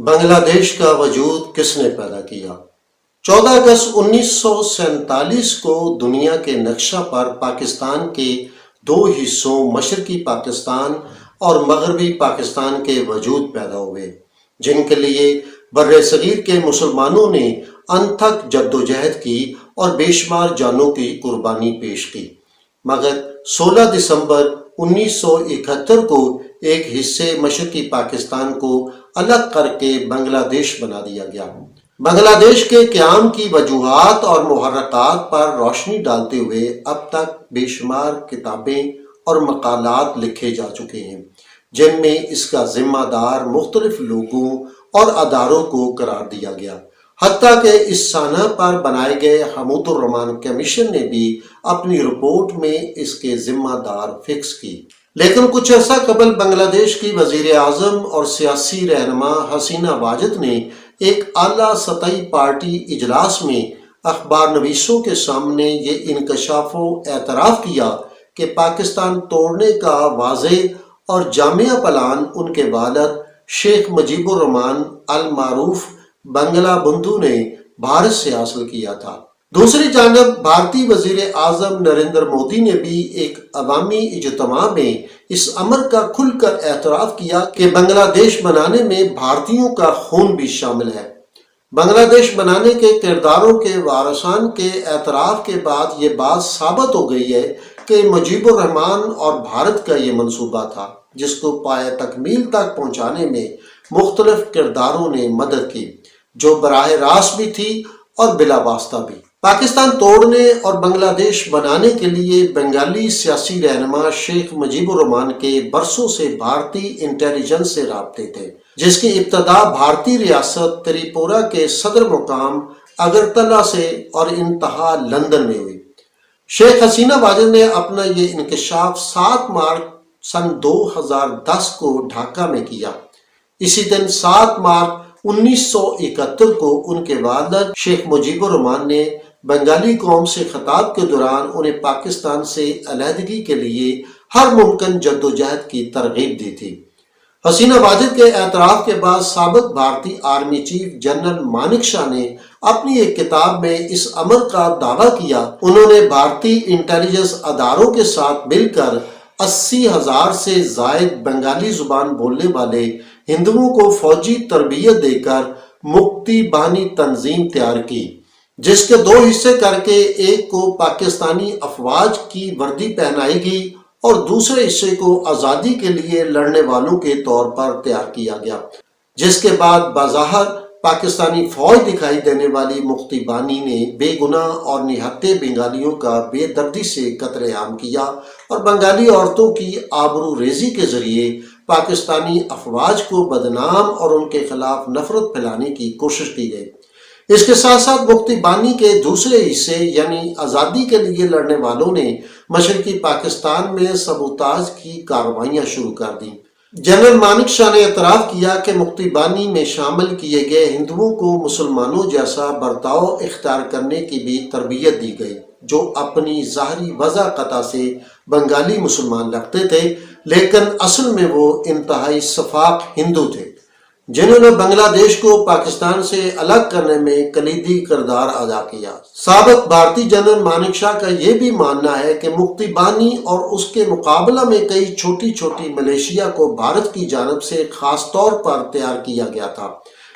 بنگلہ دیش کا وجود کس نے پیدا کیا؟ 14 اگست 1947 کو دنیا کے نقشہ پر پاکستان کے دو حصوں مشرقی پاکستان اور مغربی پاکستان کے وجود پیدا ہوئے، جن کے لیے بر صغیر کے مسلمانوں نے انتھک جدوجہد کی اور بے شمار جانوں کی قربانی پیش کی، مگر 16 دسمبر 1971 کو ایک حصے مشرقی پاکستان کو الگ کر کے بنگلہ دیش بنا دیا گیا۔ بنگلہ دیش کے قیام کی وجوہات اور محرکات پر روشنی ڈالتے ہوئے اب تک بے شمار کتابیں اور مقالات لکھے جا چکے ہیں، جن میں اس کا ذمہ دار مختلف لوگوں اور اداروں کو قرار دیا گیا، حتیٰ کہ اس سانحہ پر بنائے گئے حمود الرحمن کمیشن نے بھی اپنی رپورٹ میں اس کے ذمہ دار فکس کی۔ لیکن کچھ عرصہ قبل بنگلہ دیش کی وزیر اعظم اور سیاسی رہنما حسینہ واجد نے ایک اعلیٰ سطحی پارٹی اجلاس میں اخبار نویسوں کے سامنے یہ انکشاف و اعتراف کیا کہ پاکستان توڑنے کا واضح اور جامع پلان ان کے والد شیخ مجیب الرحمن المعروف بنگلہ بندھو نے بھارت سے حاصل کیا تھا۔ دوسری جانب بھارتی وزیر اعظم نریندر مودی نے بھی ایک عوامی اجتماع میں اس امر کا کھل کر اعتراف کیا کہ بنگلہ دیش بنانے میں بھارتیوں کا خون بھی شامل ہے۔ بنگلہ دیش بنانے کے کرداروں کے وارثان کے اعتراف کے بعد یہ بات ثابت ہو گئی ہے کہ مجیب الرحمن اور بھارت کا یہ منصوبہ تھا، جس کو پایہ تکمیل تک پہنچانے میں مختلف کرداروں نے مدد کی، جو براہ راست بھی تھی اور بلا واسطہ بھی۔ پاکستان توڑنے اور بنگلہ دیش بنانے کے لیے بنگالی سیاسی رہنما شیخ مجیب الرحمن کے برسوں سے بھارتی انٹیلیجنس سے رابطے تھے، جس کی ابتدا بھارتی ریاست تریپورہ کے صدر مقام اگرتلہ سے اور انتہا لندن میں ہوئی۔ شیخ حسینہ واجد نے اپنا یہ انکشاف 7 مارچ سن 2010 کو ڈھاکہ میں کیا۔ اسی دن 7 مارچ 1971 کو ان کے والد شیخ مجیب الرحمن نے بنگالی قوم سے خطاب کے دوران انہیں پاکستان سے علیحدگی کے لیے ہر ممکن جدوجہد کی ترغیب دی تھی۔ حسینہ واجد کے اعتراف کے بعد سابق بھارتی آرمی چیف جنرل مانک شاہ نے اپنی ایک کتاب میں اس امر کا دعویٰ کیا۔ انہوں نے بھارتی انٹیلیجنس اداروں کے ساتھ مل کر 80,000 سے زائد بنگالی زبان بولنے والے ہندوؤں کو فوجی تربیت دے کر مکتی باہنی تنظیم تیار کی، جس کے 2 حصے کر کے ایک کو پاکستانی افواج کی وردی پہنائی گئی اور دوسرے حصے کو آزادی کے لیے لڑنے والوں کے طور پر تیار کیا گیا، جس کے بعد بظاہر پاکستانی فوج دکھائی دینے والی مکتی بانی نے بے گناہ اور نہتے بنگالیوں کا بے دردی سے قتل عام کیا اور بنگالی عورتوں کی آبرو ریزی کے ذریعے پاکستانی افواج کو بدنام اور ان کے خلاف نفرت پھیلانے کی کوشش کی گئی۔ اس کے ساتھ ساتھ مکتی بانی کے دوسرے حصے یعنی آزادی کے لیے لڑنے والوں نے مشرقی پاکستان میں سبوتاژ کی کارروائیاں شروع کر دیں۔ جنرل مانک شاہ نے اعتراف کیا کہ مکتی بانی میں شامل کیے گئے ہندوؤں کو مسلمانوں جیسا برتاؤ اختیار کرنے کی بھی تربیت دی گئی، جو اپنی ظاہری وضاحت سے بنگالی مسلمان لگتے تھے، لیکن اصل میں وہ انتہائی شفاق ہندو تھے، جنہوں نے بنگلہ دیش کو پاکستان سے الگ کرنے میں کلیدی کردار ادا کیا۔ سابق بھارتی جنرل مانک شاہ کا یہ بھی ماننا ہے کہ مکتی بانی اور اس کے مقابلہ میں کئی چھوٹی چھوٹی ملیشیا کو بھارت کی جانب سے خاص طور پر تیار کیا گیا تھا۔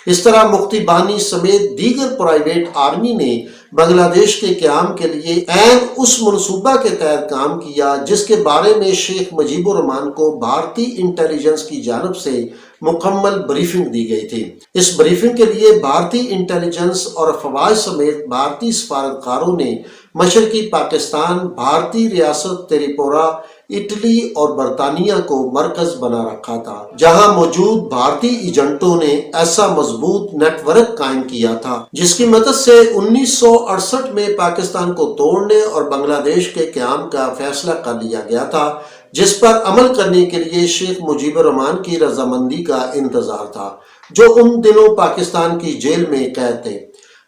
اس طرح مکتی بانی سمیت دیگر پرائیویٹ آرمی نے بنگلہ دیش کے قیام کے لیے عین اس منصوبہ کے تحت کام کیا جس کے بارے میں شیخ مجیب الرحمن کو بھارتی انٹیلیجنس کی جانب سے مکمل بریفنگ دی گئی تھی۔ اس بریفنگ کے لیے بھارتی انٹیلیجنس اور افواج سمیت بھارتی سفارتکاروں نے مشرقی پاکستان، بھارتی ریاست تریپورہ، اٹلی اور برطانیہ کو مرکز بنا رکھا تھا، جہاں موجود بھارتی ایجنٹوں نے ایسا مضبوط نیٹ ورک قائم کیا تھا جس کی مدد سے 1968 میں پاکستان کو توڑنے اور بنگلہ دیش کے قیام کا فیصلہ کر لیا گیا تھا، جس پر عمل کرنے کے لیے شیخ مجیب الرحمن کی رضامندی کا انتظار تھا، جو ان دنوں پاکستان کی جیل میں قید تھے۔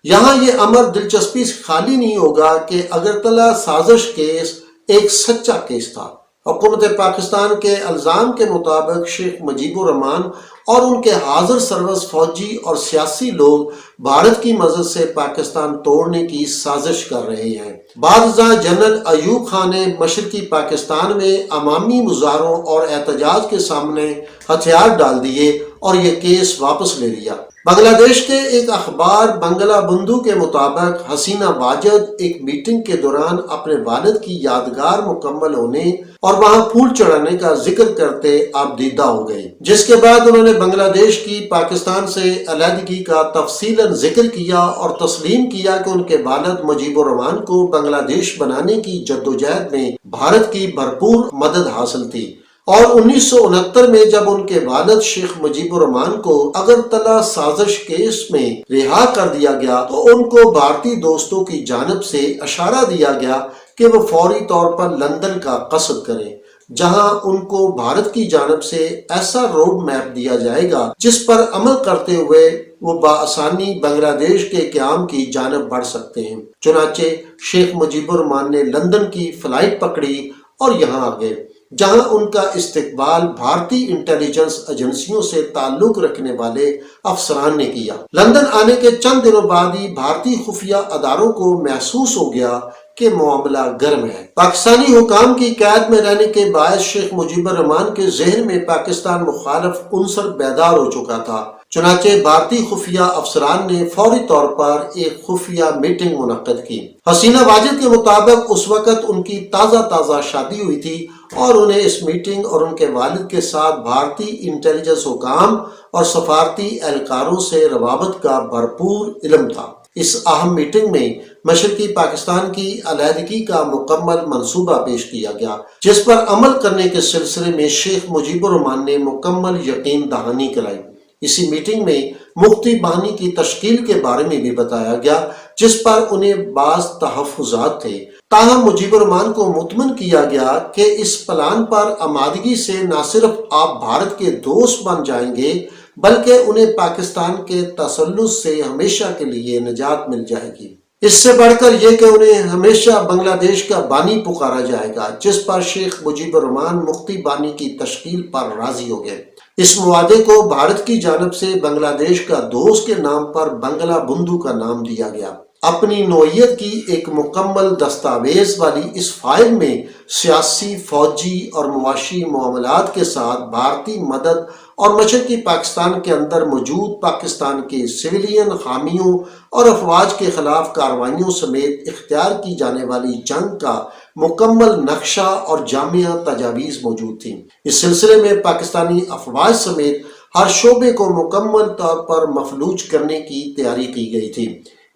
یہاں یہ امر دلچسپی سے خالی نہیں ہوگا کہ اگرتلہ سازش کیس ایک سچا کیس تھا، حکومت پاکستان کے الزام کے مطابق شیخ مجیب الرحمان اور ان کے حاضر سربراہ فوجی اور سیاسی لوگ بھارت کی مدد سے پاکستان توڑنے کی سازش کر رہے ہیں۔ بعد ازاں جنرل ایوب خان نے مشرقی پاکستان میں عوامی مظاہروں اور احتجاج کے سامنے ہتھیار ڈال دیے اور یہ کیس واپس لے لیا۔ بنگلہ دیش کے ایک اخبار بنگلہ بندھو کے مطابق حسینہ واجد ایک میٹنگ کے دوران اپنے والد کی یادگار مکمل ہونے اور وہاں پھول چڑھانے کا ذکر کرتے آپ دیدہ ہو گئی، جس کے بعد انہوں نے بنگلہ دیش کی پاکستان سے علیحدگی کا تفصیلاً ذکر کیا اور تسلیم کیا کہ ان کے والد مجیب الرحمان کو بنگلہ دیش بنانے کی جدوجہد میں بھارت کی بھرپور مدد حاصل تھی، اور 1969 میں جب ان کے والد شیخ مجیب الرحمان کو اگرتلہ سازش کیس میں رہا کر دیا گیا تو ان کو بھارتی دوستوں کی جانب سے اشارہ دیا گیا کہ وہ فوری طور پر لندن کا قصد کریں، جہاں ان کو بھارت کی جانب سے ایسا روڈ میپ دیا جائے گا جس پر عمل کرتے ہوئے وہ بآسانی بنگلہ دیش کے قیام کی جانب بڑھ سکتے ہیں۔ چنانچہ شیخ مجیب الرحمان نے لندن کی فلائٹ پکڑی اور یہاں آ گئے، جہاں ان کا استقبال بھارتی انٹیلیجنس ایجنسیوں سے تعلق رکھنے والے افسران نے کیا۔ لندن آنے کے چند دنوں بعد ہی بھارتی خفیہ اداروں کو محسوس ہو گیا کہ معاملہ گرم ہے۔ پاکستانی حکام کی قید میں رہنے کے باعث شیخ مجیب الرحمان کے ذہن میں پاکستان مخالف عنصر بیدار ہو چکا تھا، چنانچہ بھارتی خفیہ افسران نے فوری طور پر ایک خفیہ میٹنگ منعقد کی۔ حسینہ واجد کے مطابق اس وقت ان کی تازہ شادی ہوئی تھی اور انہیں اس میٹنگ اور ان کے والد کے ساتھ بھارتی انٹیلیجنس حکام اور سفارتی اہلکاروں سے روابط کا بھرپور علم تھا۔ اس اہم میٹنگ میں مشرقی پاکستان کی علیحدگی کا مکمل منصوبہ پیش کیا گیا، جس پر عمل کرنے کے سلسلے میں شیخ مجیب الرحمان نے مکمل یقین دہانی کرائی۔ اسی میٹنگ میں مفتی بانی کی تشکیل کے بارے میں بھی بتایا گیا، جس پر انہیں بعض تحفظات تھے، تاہم مجیب الرحمان کو مطمئن کیا گیا کہ اس پلان پر آمادگی سے نہ صرف آپ بھارت کے دوست بن جائیں گے بلکہ انہیں پاکستان کے تسلط سے ہمیشہ کے لیے نجات مل جائے گی۔ اس سے بڑھ کر یہ کہ انہیں ہمیشہ بنگلہ دیش کا بانی پکارا جائے گا، جس پر شیخ مجیب الرحمان مفتی بانی کی تشکیل پر راضی ہو گئے۔ اس معاہدے کو بھارت کی جانب سے بنگلہ دیش کا دوست کے نام پر بنگلہ بندھو کا نام دیا گیا۔ اپنی نوعیت کی ایک مکمل دستاویز والی اس فائل میں سیاسی، فوجی اور معاشی معاملات کے ساتھ بھارتی مدد اور مشرقی پاکستان کے اندر موجود پاکستان کے سویلین حامیوں اور افواج کے خلاف کارروائیوں سمیت اختیار کی جانے والی جنگ کا مکمل نقشہ اور جامع تجاویز موجود تھیں۔ اس سلسلے میں پاکستانی افواج سمیت ہر شعبے کو مکمل طور پر مفلوج کرنے کی تیاری کی گئی تھی۔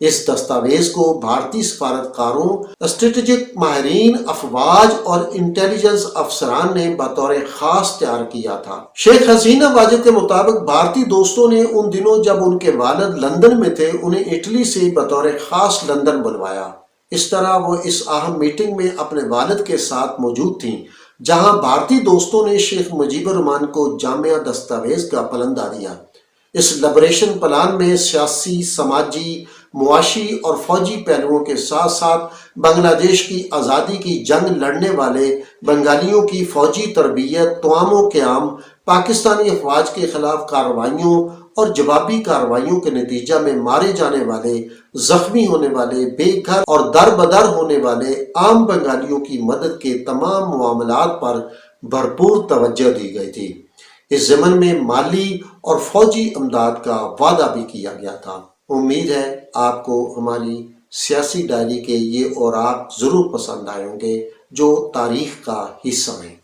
اس دستاویز کو بھارتی سفارتکاروں، اسٹریٹجک ماہرین افواج اور انٹیلیجنس افسران نے بطور خاص تیار کیا تھا۔ شیخ حسینہ واجد کے مطابق بھارتی دوستوں نے ان دنوں جب ان کے والد لندن میں تھے انہیں اٹلی سے بطور خاص لندن بلوایا۔ اس طرح وہ اس اہم میٹنگ میں اپنے والد کے ساتھ موجود تھیں، جہاں بھارتی دوستوں نے شیخ مجیب الرحمان کو جامع دستاویز کا پلندہ دیا۔ اس لبریشن پلان میں سیاسی، سماجی، معاشی اور فوجی پہلوؤں کے ساتھ ساتھ بنگلہ دیش کی آزادی کی جنگ لڑنے والے بنگالیوں کی فوجی تربیت، توام و قیام، پاکستانی افواج کے خلاف کارروائیوں اور جوابی کارروائیوں کے نتیجہ میں مارے جانے والے، زخمی ہونے والے، بے گھر اور در بدر ہونے والے عام بنگالیوں کی مدد کے تمام معاملات پر بھرپور توجہ دی گئی تھی۔ اس ضمن میں مالی اور فوجی امداد کا وعدہ بھی کیا گیا تھا۔ امید ہے آپ کو ہماری سیاسی ڈائری کے یہ اوراق ضرور پسند آئے ہوں گے جو تاریخ کا حصہ ہیں۔